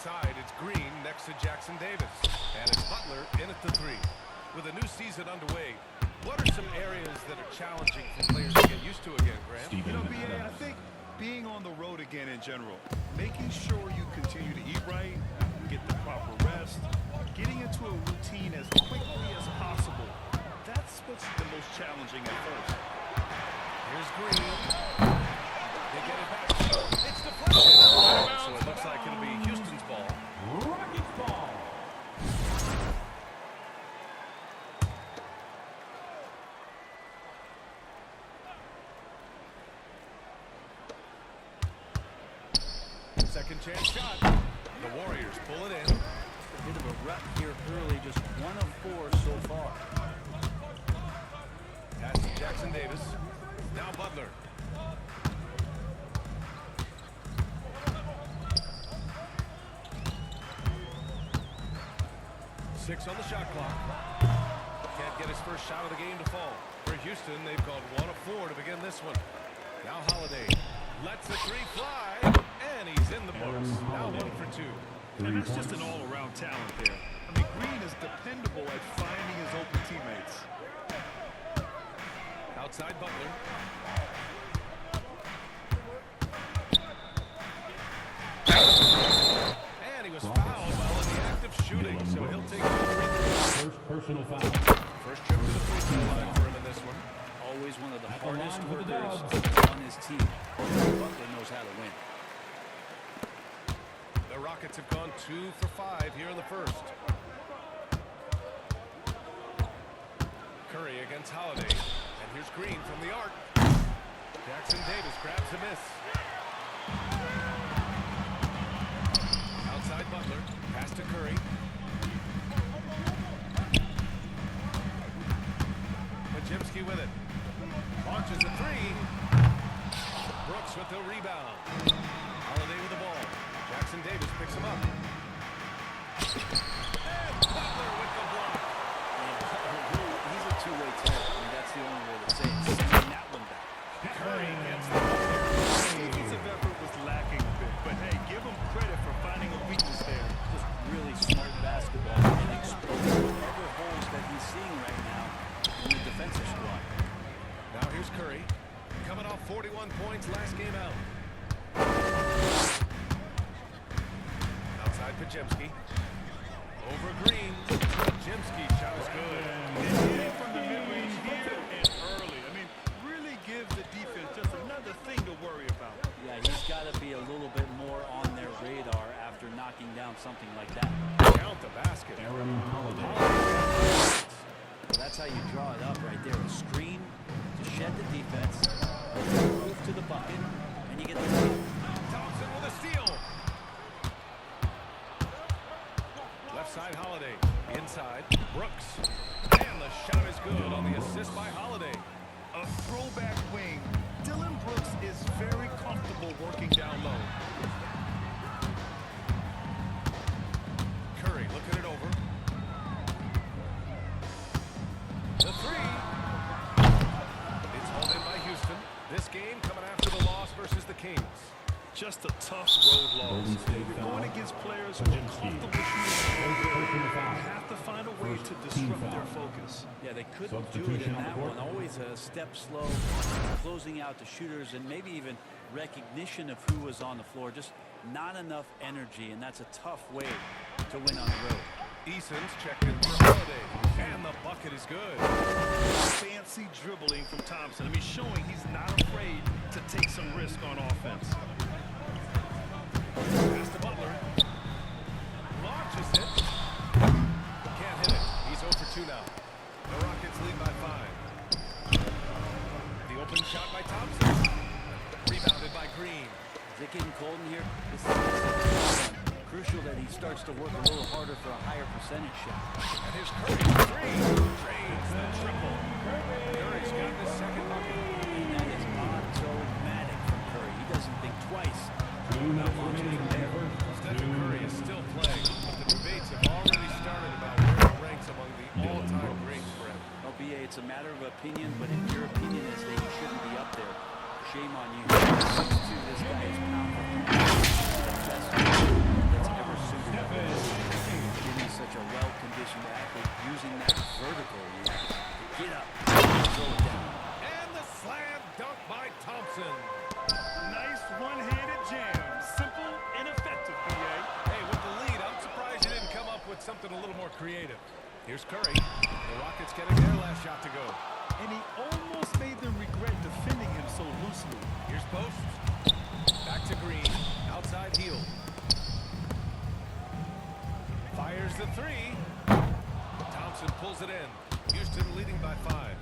Inside, it's Green next to Jackson Davis. And it's Butler in at the three. With a new season underway, what are some areas that are challenging for players to get used to again, Grant? You know, BA, I think being on the road again in general, making sure you continue to eat right, get the proper rest, getting into a routine as quickly as possible. That's what's the most challenging at first. Here's Green. They get it back. It's deflected. So it looks like it'll be Houston's ball. Rockets ball. Second chance shot. The Warriors pull it in. A bit of a rut here early, just 1 of 4 so far. Pass to Jackson Davis. Now Butler. Six on the shot clock. Can't get his first shot of the game to fall. For Houston, they've gone 1 of 4 to begin this one. Now Holiday lets the three fly, and he's in the books. Now 1 for 2. And that's just an all-around talent there. I mean, Green is dependable at finding his open teammates. Outside Butler. And he was fouled while in the act of shooting, so he'll take the free throw. First personal foul. First trip to the free throw line for him in this one. Always one of the At the hardest line for the workers on his team. Butler knows how to win. The Rockets have gone 2 for 5 here in the first. Curry against Holiday. And here's Green from the arc. Jackson Davis grabs a miss. Outside Butler. Pass to Curry. Majimski with it. Launches a three. Brooks with the rebound. Holiday with the ball. Jackson Davis picks him up. And Butler with the block. He's a two-way player. I mean, that's the only way to say it. Sending that one back. Curry gets the ball. Defensive effort was lacking a bit, but hey, give him credit for finding a weakness there. Just really smart basketball and exposing whatever holes that he's seeing right now in the defensive squad. Now here's Curry. Coming off 41 points last game out. Outside Pajemski. Over Green. Pajemski shot is good. From the mid-range here and early. I mean, really give the defense just another thing to worry about. Yeah, he's got to be a little bit more on their radar after knocking down something like that. Count the basket. Aaron Holiday. That's how you draw it up right there. A screen to shed the defense, move to the bucket, and you get the lead. Thompson with a steal. Left side Holiday. Inside Brooks. And the shot is good on the assist by Holiday. A throwback wing. Dylan Brooks is very comfortable working down low. Curry looking it over. The three. It's hauled in by Houston. This game coming after the loss versus the Kings. Just a tough road loss. Golden State You're foul. going against players who are comfortable shooting. First personal You foul. have to find a way First to team disrupt their foul. focus. Yeah, they couldn't do it Substitution in on the that court. one. Always a step slow, closing out the shooters, and maybe even recognition of who was on the floor. Just not enough energy, and that's a tough way to win on the road. Eason's checked in for Holiday. And the bucket is good. Fancy dribbling from Thompson. I mean, showing he's not afraid to take some risk on offense. Pass to Butler. Launches it. Can't hit it. He's 0 for 2 now. The Rockets lead by 5. The open shot by Thompson. Rebounded by Green. Is it getting cold in here? This is crucial that he starts to work a little harder for a higher percentage shot. And here's Curry for 3. Drains the triple. Curry's got the second bucket. And that is automatic from Curry. He doesn't think twice. 2 minutes remaining in the first. Stephen Curry is still playing, but the debates have already started about where he ranks among the all-time greats, Brett. LBA, it's a matter of opinion, but if your opinion is that he shouldn't be up there, shame on you. 6'2", this guy is powerful. The best that's ever suited Here's Curry. The Rockets getting their last shot to go. And he almost made them regret defending him so loosely. Here's Post. Back to Green. Outside heel. Fires the three. Thompson pulls it in. Houston leading by 5.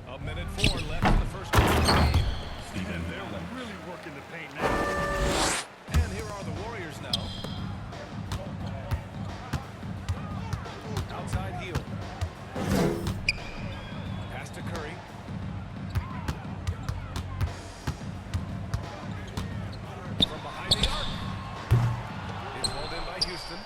A minute 4 left in the first quarter of the game. And they're really working the paint now. And here are the Warriors now. Outside heel. Pass to Curry. From behind the arc. It's hauled in by Houston.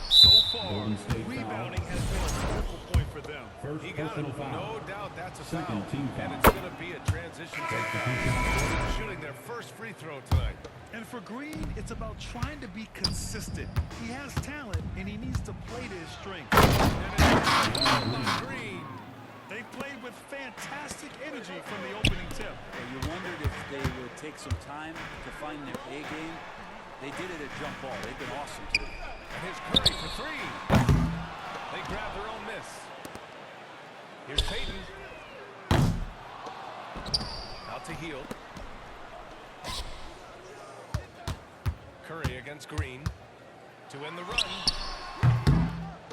So far, Golden State rebounding has been a focal point for them. First He got it. personal foul. No doubt that's a Second foul. team And foul. it's going to be a transition takeout. Shooting their first free throw tonight. And for Green, it's about trying to be consistent. He has talent, and he needs to play to his strengths. And it's by Green. They played with fantastic energy from the opening tip. And you wondered if they would take some time to find their A game. They did it at jump ball. They've been awesome too. And here's Curry for 3. They grab their own miss. Here's Payton. Out to heel. Curry against Green to end the run.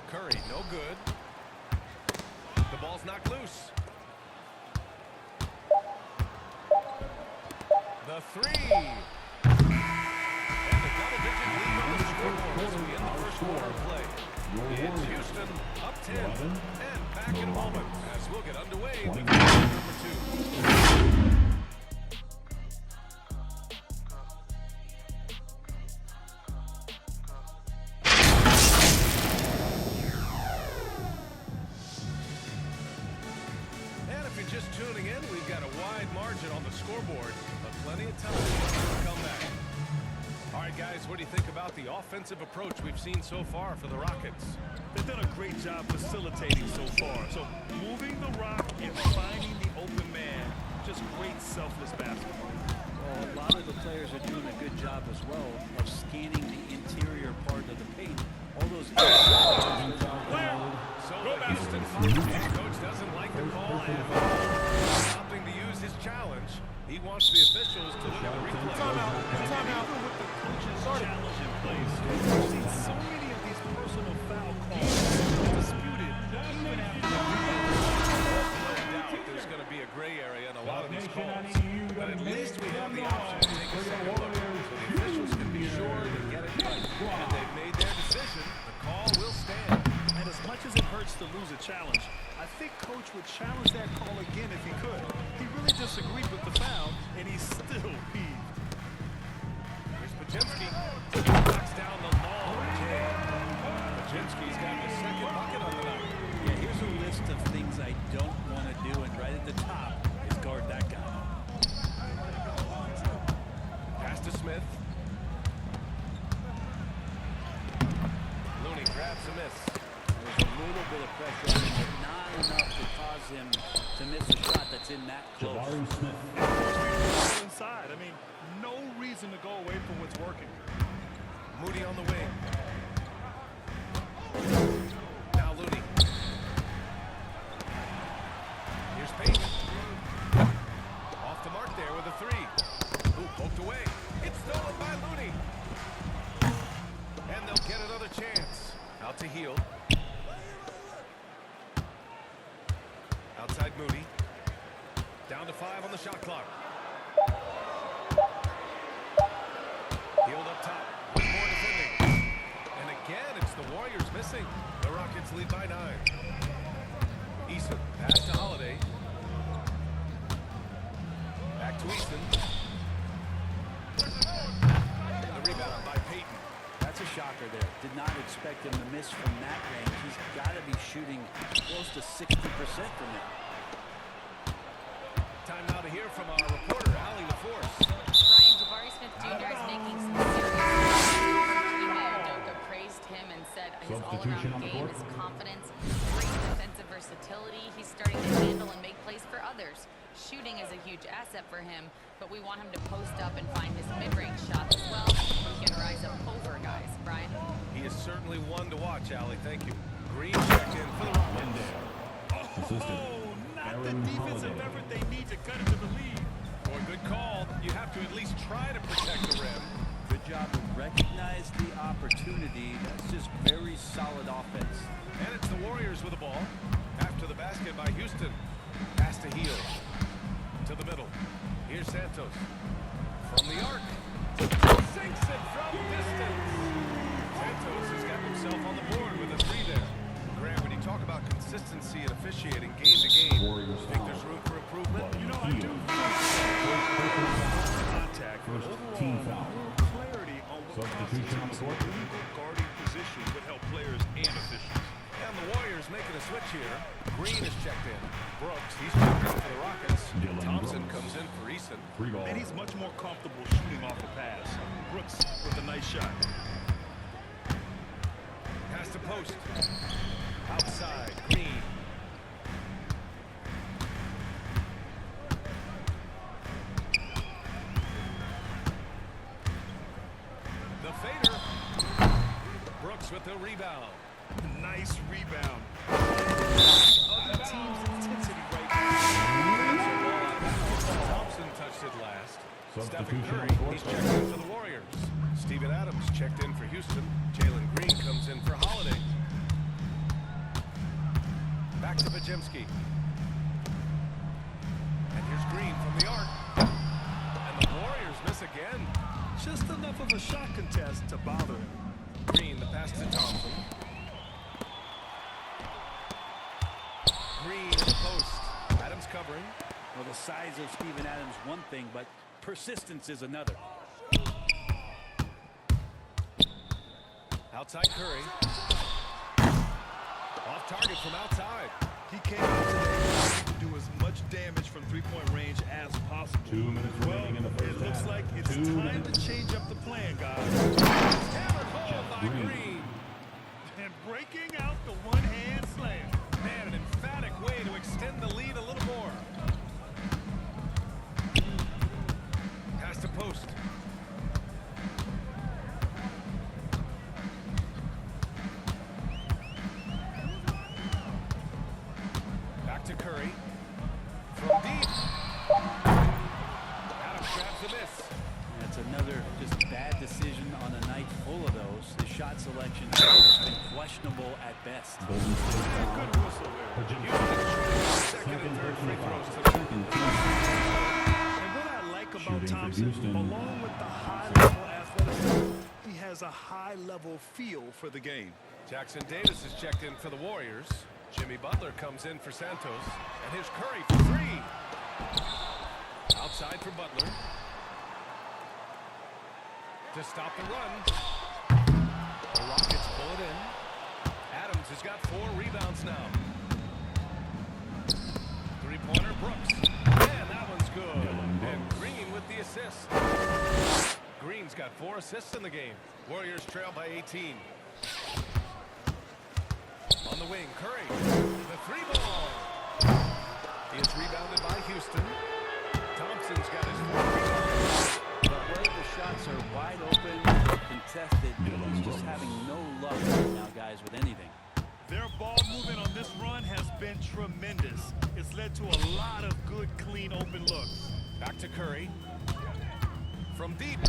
Curry, no good. The ball's knocked loose. The 3. And a double-digit lead on the scoreboard as we end the first quarter of play. It's Houston up 10 and back in a moment as we'll get underway with quarter number 2. And if you're just tuning in, we've got a wide margin on the scoreboard, but plenty of time to come back. All right, guys, what do you think about the offensive approach we've seen so far for the Rockets? They've done a great job facilitating so far. So moving the rock and finding the open man, just great selfless basketball. Well, a lot of the players are doing a good job as well of scanning the interior part of the paint. All those. So the Houston Rockets coach doesn't like the call at all. Opting to use his challenge. He wants the officials to look at the replay. Even with the coach's challenge in place, we've seen so many of these personal foul calls disputed even after the Doubt there's going to be a gray area in a lot of these calls. But at least we have the option to take a second look. So the officials can be sure to get it right. And they've made their decision. The call will stand. And as much as it hurts to lose a challenge, I think Coach would challenge that call again if he could. He really disagreed with the foul, and he's still peeved. Here's Paczynski. Knocks down the long J. Paczynski's got his second bucket on the night. Yeah, here's a list of things I don't want to do, and right at the top is guard that guy. Pass to Smith. Looney grabs a miss. There's a little bit of pressure on him, but not enough to cause him to miss a shot that's in that close. Jabari Smith. Inside. I mean, no reason to go away from what's working. Moody on the wing. Now Looney. Here's Payton. Off the mark there with a 3. Ooh, poked away. It's stolen by Looney. And they'll get another chance. Out to heel. Outside Moody. Down to 5 on the shot clock. Healed up top. With more defending. And again, it's the Warriors missing. The Rockets lead by 9. Eason. Pass to Holiday. Back to Eason. And the rebound by Payton. That's a shocker there. Did not expect him to miss from that range. He's got to be shooting close to 60% from it. Time now to hear from our reporter, Allie LaForce. Ryan, Jabari Smith Jr. is making some serious Ime Udoka praised him and said his Substitution on all-around the game, court. his confidence, great defensive versatility. He's starting to handle and make plays for others. shooting is a huge asset for him, but we want him to post up and find his mid-range shot as well. He can rise up over guys. Brian? He is certainly one to watch, Allie. Thank you. Green checked in for the Rockets. Assistant. Not the Aaron defensive Holiday. effort they need to cut into the lead. Boy, good call. You have to at least try to protect the rim. Good job to recognize the opportunity. That's just very solid offense. And it's the Warriors with the ball. After the basket by Houston. Pass to Heel. To the middle. Here's Santos. From the arc. Sinks it from distance. Santos has got himself on the board with a three there. Grant, when you talk about consistency and officiating game to game, Warriors think there's room for improvement? You know, I do Heel. contact. First Overall, team foul. more clarity on what Substitution on the constitutes court. a legal guarding position would help players and officials. And the Warriors making a switch here. Green is checked in. Brooks, he's checked in for the Rockets. Dylan Thompson Brooks. comes in for Eason. 3 ball. And he's much more comfortable shooting off the pass. Brooks with a nice shot. Pass to post. Outside, Green. The fader. Brooks with the rebound. Nice rebound. Other team's intensity right now. Thompson touched it last. Stephen Substitution Curry, on court. he's checked in for the Warriors. Steven Adams checked in for Houston. Jalen Green comes in for Holiday. Back to Bajemski. And here's Green from the arc. And the Warriors miss again. Just enough of a shot contest to bother him. Green, the pass to Thompson. Green in the post. Adams covering. Well, the size of Steven Adams one thing, but persistence is another. Outside Curry. Off target from outside. He came out today to do as much damage from three-point range as possible. 2 minutes remaining in the first It looks half. like it's 2 time minutes. to change up the plan, guys. Hammered home by Green. Green. And breaking out the one-hand slam. Man, an emphatic way to extend the lead a little more. Pass to post. Back to Curry. From deep. Adams grabs the miss. That's another just bad decision on a night full of those. The shot selection has been questionable at best. Golden State foul. Good whistle there. Bajemski. Second and third free throws to the Second team. And what I like about Shooting for Thompson, Houston. along with the high-level athleticism, he has a high-level feel for the game. Jackson Davis is checked in for the Warriors. Jimmy Butler comes in for Santos. And here's Curry for three. Outside for Butler. To stop the run. The Rockets pull it in. Adams has got 4 rebounds now. Three-pointer Brooks. Man, that one's good. Dylan And Brooks. Green with the assist. Green's got 4 assists in the game. Warriors trail by 18. On the wing, Curry. The 3-ball. He is rebounded by Houston. Thompson's got his 4 rebounds. But where the shots are wide open, contested, Dylan he's just Brooks. having no luck right now, guys, with anything. Their ball movement on this run has been tremendous. It's led to a lot of good, clean, open looks. Back to Curry. From deep.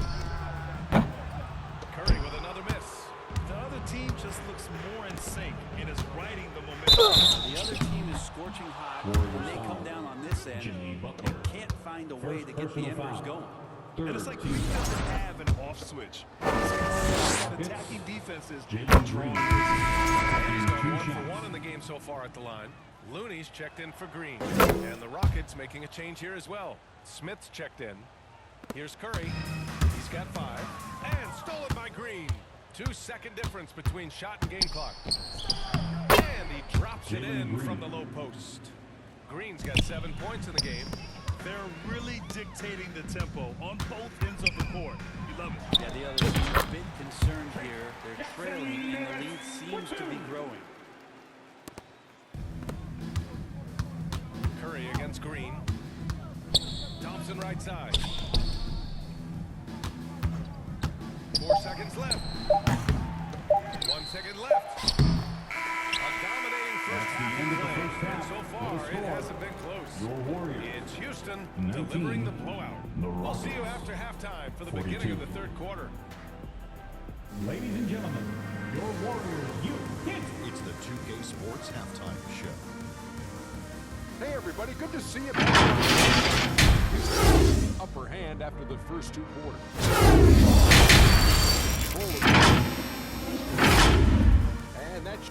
Curry with another miss. The other team just looks more in sync and is riding the momentum. The other team is scorching hot. Warriors When they foul. come down on this end, Jimmy Butler. they can't find a way First to get the personal embers foul. going. And it's Third like team he doesn't foul. have an off switch. He's consistent at attacking defenses. Jalen Green. He's got Two 1 for shots. 1 in the game so far at the line. Looney's checked in for Green. And the Rockets making a change here as well. Smith's checked in. Here's Curry. He's got 5. And stolen by Green. 2-second difference between shot and game clock. And he drops it Jalen in Green. from the low post. Green's got 7 points in the game. They're really dictating the tempo on both ends of the court. You love it. Yeah, the other team's a bit concerned here. They're trailing, and the lead seems to be growing. Curry against Green. Thompson right side. 4 seconds left. 1 second left. A dominating first That's the half end of the play. first half. And so far, With a it score, hasn't been close. Your Warriors. It's Houston 19, delivering the blowout. the We'll see you Rockets, after halftime for the 42. beginning of the third quarter. Ladies and gentlemen, your Warriors, you hit. It's the 2K Sports Halftime Show. Hey everybody, good to see you. Upper hand after the first 2 quarters. And that's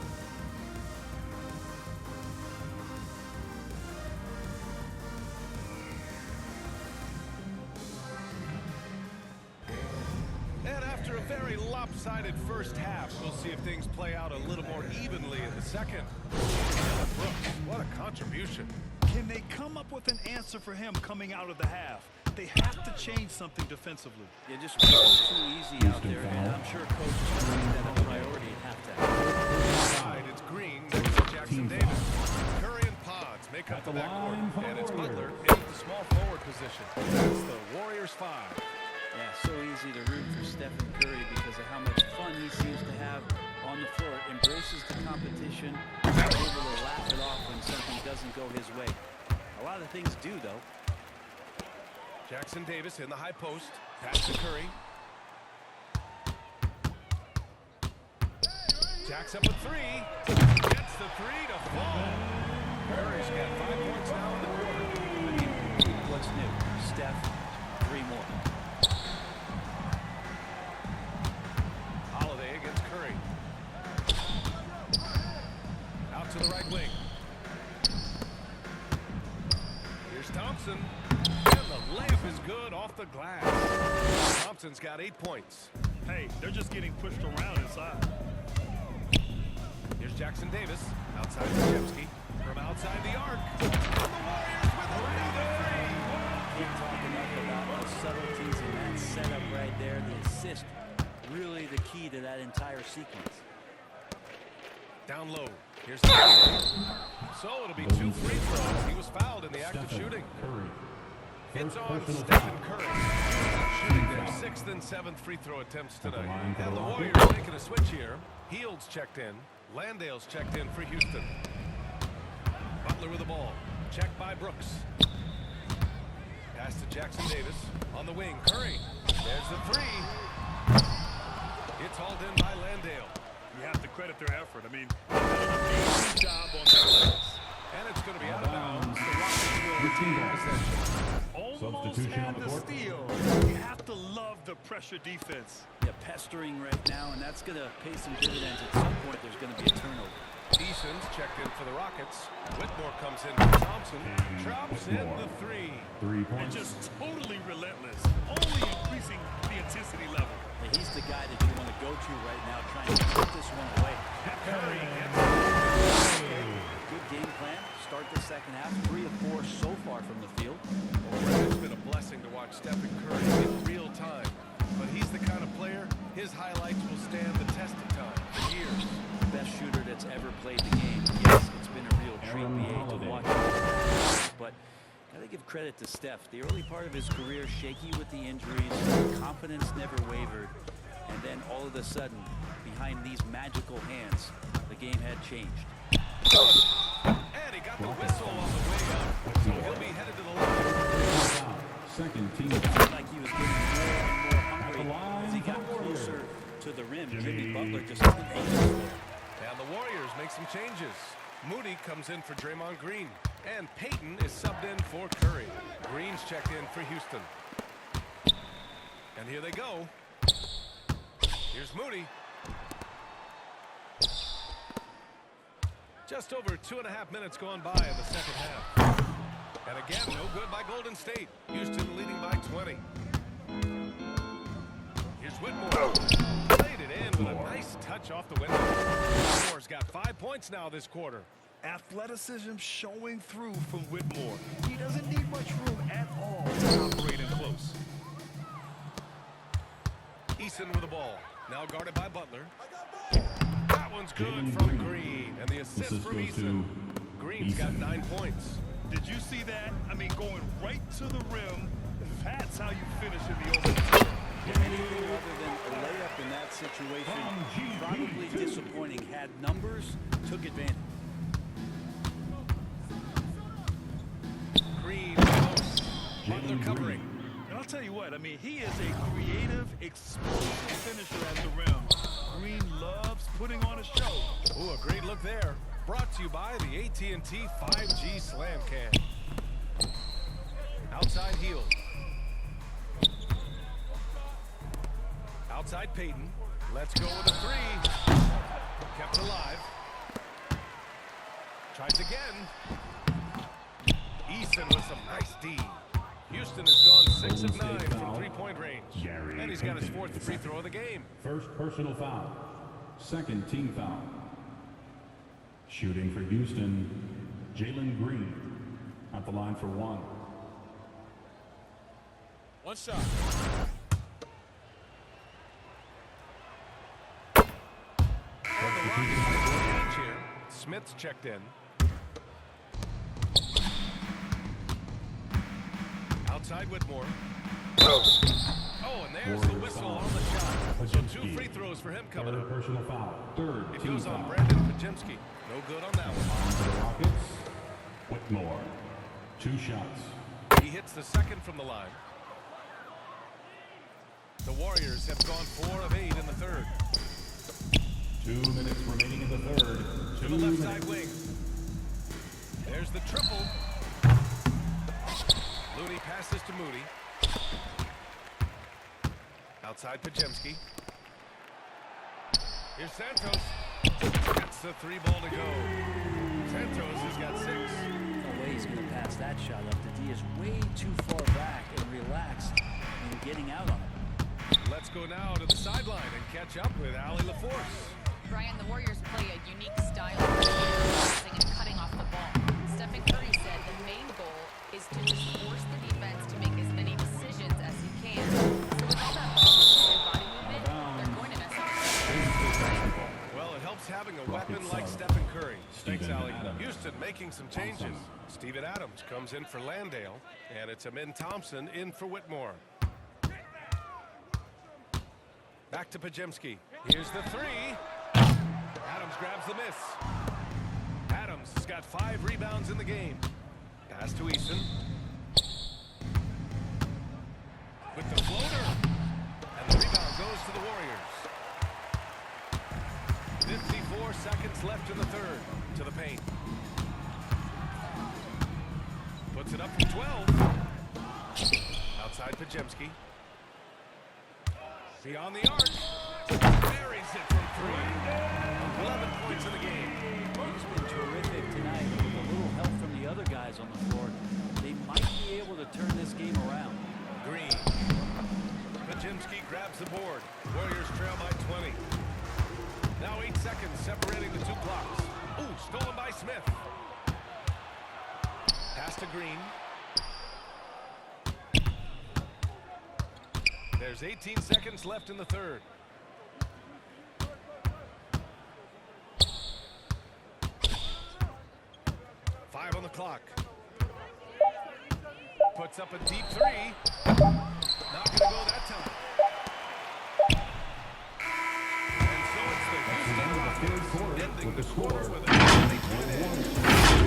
And after a very lopsided first half, we'll see if things play out a little more evenly in the second. Dylan Brooks, what a contribution. Can they come up with an answer for him coming out of the half? They have to change something defensively. Yeah, just way too easy out there, and I'm sure coach is going to make that a priority at halftime. Side, it's Green next to Jackson Davis. Curry and Pods make up At the the line backcourt, for the and it's Butler Warriors. in the small forward position. That's the Warriors 5. Yeah, so easy to root for Stephen Curry because of how much fun he seems to have on the floor. Embraces the competition, is able to laugh it off when something doesn't go his way. A lot of things do, though. Jackson Davis in the high post. Pass to Curry. Jacks up a 3. Gets the 3 to fall. Curry's got 5 points now in the quarter. What's new? Steph, 3 more. Holiday against Curry. Out to the right wing. Here's Thompson. And the layup is good off the glass. Thompson's got 8 points. Hey, they're just getting pushed around inside. Here's Jackson Davis. Outside Krzyzewski. From outside the arc. And the Warriors with another 3. Can't talk enough about the subtleties in that setup right there. The assist, really the key to that entire sequence. Down low. Here's Thompson. So it'll be 2 free throws. He was fouled in the act of Stephen shooting. Curry. It's First on personal Stephen foul. Curry. Shooting their 6th and 7th free throw attempts At the tonight. line for And the the Rockets. Warriors making a switch here. Heald's checked in. Landale's checked in for Houston. Butler with the ball. Checked by Brooks. Pass to Jackson Davis. On the wing, Curry. There's the 3. It's hauled in by Landale. You have to credit their effort. I mean, they did an amazing job on that pass. And it's going to be out of bounds. The Rockets will Routine retain ball. possession. Almost Substitution had on the the court. steal. You have to love the pressure defense. Yeah, pestering right now, and that's going to pay some dividends. At some point, there's going to be a turnover. Eason's checked in for the Rockets. Whitmore comes in for Thompson. Drops in the 3. 3 And points. just totally relentless, only increasing the intensity level. And he's the guy that you want to go to right now, trying to put this one away. Curry gets it. Good game plan. Start the second half. 3 of 4 so far from the field. It's been a blessing to watch Stephen Curry in real time. But he's the kind of player, his highlights will stand the test of time for years. Best shooter that's ever played the game. Yes, it's been a real treat Aaron to Holiday. watch him. But gotta give credit to Steph. The early part of his career, shaky with the injuries, confidence never wavered, and then all of a sudden, behind these magical hands, the game had changed. And he got the whistle on the way up. So he'll be headed to the line. Second team. Seemed like he was getting more and more hungry the line as he got for the Warriors. closer to the rim. Jimmy Jimmy Butler just couldn't focus there. And the Warriors make some changes. Moody comes in for Draymond Green. And Payton is subbed in for Curry. Green's checked in for Houston. And here they go. Here's Moody. Just over 2.5 minutes gone by in the second half. And again, no good by Golden State. Houston leading by 20. Here's Whitmore. Played it in with a nice touch off the window. Whitmore's got 5 points now this quarter. Athleticism showing through from Whitmore. He doesn't need much room at all to operate in close. Eason with the ball. Now guarded by Butler. That one's good from Green. And the assist Assist from goes Eason. to Green's got Eason. 9 points. Did you see that? I mean, going right to the rim. That's how you finish in the open. Anything other than a layup in that situation, probably disappointing. Had numbers, took advantage. Green post. Butler covering. And I'll tell you what, I mean, he is a creative, explosive finisher at the rim. Green loves putting on a show. Ooh, a great look there. Brought to you by the AT&T 5G Slam Cam. Outside heel. Outside Peyton. Let's go with a three. Kept alive. Tries again. Eason with some nice D. Houston has gone 6 of 9 from three-point range. And he's got his 4th free throw of the game. First personal foul. Second team foul. Shooting for Houston, Jalen Green at the line for one. One shot. Here. Smith's checked in. Outside Whitmore. Oh, and there's the whistle on the shot. So 2 free throws for him coming Third up. personal foul. Third It team goes on foul. Brandon Pajemski. No good on that one. For the Rockets, Whitmore. 2 shots. He hits the second from the line. The Warriors have gone 4 of 8 in the third. 2 minutes remaining in the third. To the left side wing. There's the triple. Looney passes to Moody. Outside Pajemski. Here's Santos. Gets the 3 ball to go. Santos has got 6. No way he's going to pass that shot up. The D is way too far back and relaxed and getting out on it. Let's go now to the sideline and catch up with Allie LaForce. Brian, the Warriors play a unique style of passing and cutting off the ball. Stephen Curry said the main goal is to just force the defense to make as many decisions as he can. So with all that ball and body movement, they're going to mess up. Well, it helps having a weapon like Stephen Curry. Thanks, Steven Allie. Adams. Houston making some changes. Steven Adams comes in for Landale, and it's Amin Thompson in for Whitmore. Back to Pajemski. Here's the 3. Adams grabs the miss. Adams has got 5 rebounds in the game. Pass to Eason. With the floater. And the rebound goes to the Warriors. 54 seconds left in the third. To the paint. Puts it up from 12. Outside Pajemski. Beyond the arc. Buries it from 3. 11 points in the game. He's been terrific tonight. With a little help from the other guys on the floor, they might be able to turn this game around. Green. Pajemski grabs the board. Warriors trail by 20. Now 8 seconds separating the 2 clocks. Ooh, stolen by Smith. Pass to Green. There's 18 seconds left in the third. Five on the clock. Puts up a deep 3. Not going to go that time. And so it's the Houston Rockets ending the score with a 20-point edge.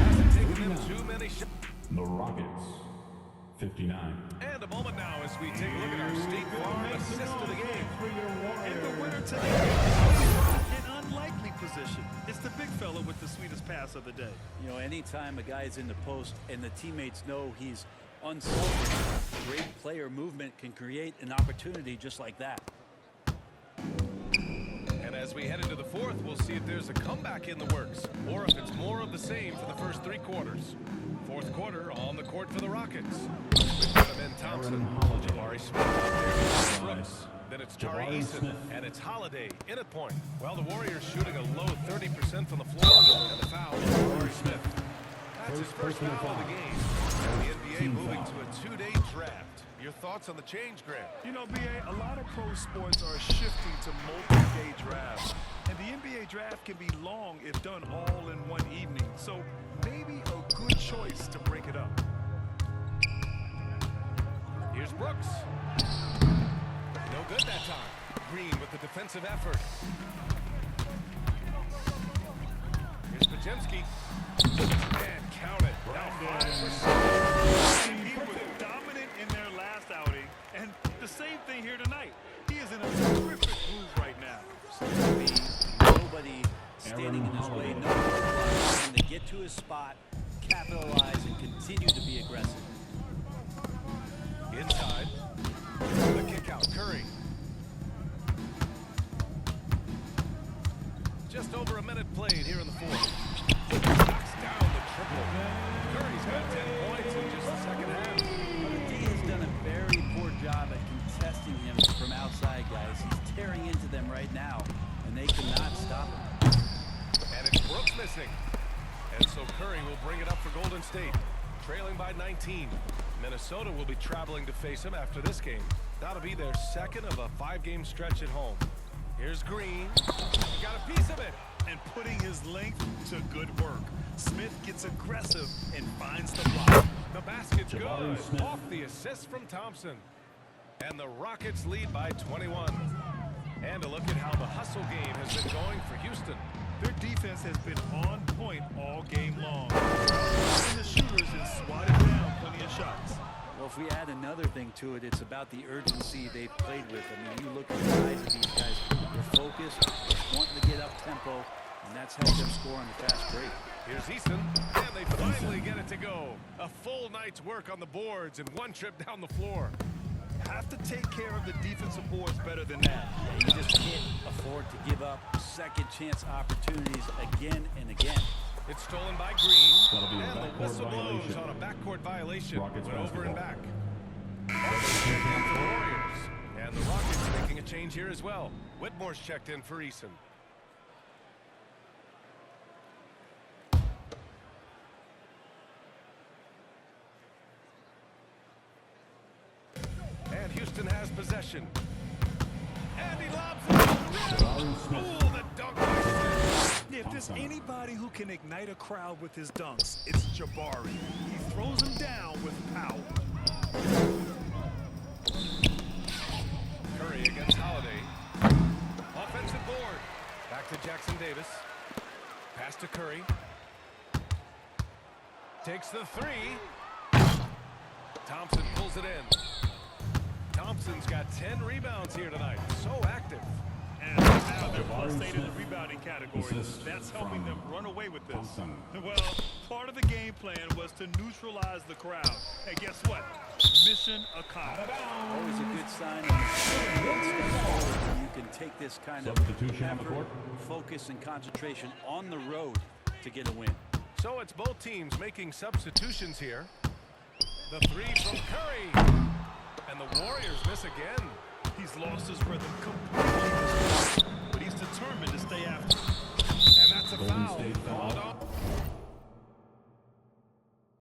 Hasn't taken them too many shots. The Rockets, 59. And a moment now as we take a look at our State Farm assist of the game. And the winner today, an unlikely position. It's the big fella with the sweetest pass of the day. You know, anytime a guy's in the post and the teammates know he's unselfish, great player movement can create an opportunity just like that. And as we head into the fourth, we'll see if there's a comeback in the works or if it's more of the same for the first 3 quarters. Fourth quarter on the court for the Rockets. We've got Ben Thompson, Jabari Smith, Brooks. Then it's Tari Jabari Eason, Smith. and it's Holiday in at point. Well, the Warriors shooting a low 30% from the floor, and the foul is Jabari Smith. That's his first personal foul of the foul. game. And the NBA Team moving foul. to a 2-day draft. Your thoughts on the change, Grant? You know, BA, a lot of pro sports are shifting to multi-day drafts. And the NBA draft can be long if done all in one evening. So maybe a good choice to break it up. Brooks. No good that time. Green with the defensive effort. Here's Pajemski. And count it. Now 5 for 7. He was dominant in their last outing, and the same thing here tonight. He is in a terrific groove right now. Seems to be nobody standing in his way. No one allowing him to get to his spot, capitalize, and continue to be aggressive. Inside. The kick out. Curry. Just over a minute played here in the fourth. Knocks down the triple. Curry's got 10 points in just the second half. The D has done a very poor job at contesting him from outside, guys. He's tearing into them right now, and they cannot stop him. And it's Brooks missing. And so Curry will bring it up for Golden State. Trailing by 19. Minnesota will be traveling to face him after this game. That'll be their second of a 5-game stretch at home. Here's Green. Got a piece of it. And putting his length to good work. Smith gets aggressive and finds the block. The basket's Jabari good. Smith. Off the assist from Thompson. And the Rockets lead by 21. And a look at how the hustle game has been going for Houston. Their defense has been on point all game long. And the shooters has swatted down plenty of shots. Well, if we add another thing to it, it's about the urgency they've played with. I mean, you look at the eyes of these guys. They're focused, wanting to get up tempo, and that's helped them score on the fast break. Here's Easton. And they finally get it to go. A full night's work on the boards and one trip down the floor. Have to take care of the defensive boards better than that. Yeah, you just can't afford to give up second chance opportunities again and again. It's stolen by Green. That'll be a And the backcourt whistle blows violation. on a backcourt violation. Rockets Went over and back. basketball. And the Warriors. And the Rockets making a change here as well. Whitmore's checked in for Eason. And Houston has possession. And he lobs it. Jabari Smith. Ooh, the dunk by Smith. If there's anybody who can ignite a crowd with his dunks, it's Jabari. He throws them down with power. Curry against Holiday. Offensive board. Back to Jackson Davis. Pass to Curry. Takes the three. Thompson pulls it in. Thompson's got 10 rebounds here tonight. So active. And now they're Jabari plus 8 in the Smith. rebounding category. Assist That's helping from them run away with this. Thompson. Well, part of the game plan was to neutralize the crowd. And guess what? Mission accomplished. Always a good sign. One step forward when you can take this kind of Substitution on the effort, court. focus, and concentration on the road to get a win. So it's both teams making substitutions here. The three from Curry. And the Warriors miss again. He's lost his rhythm completely.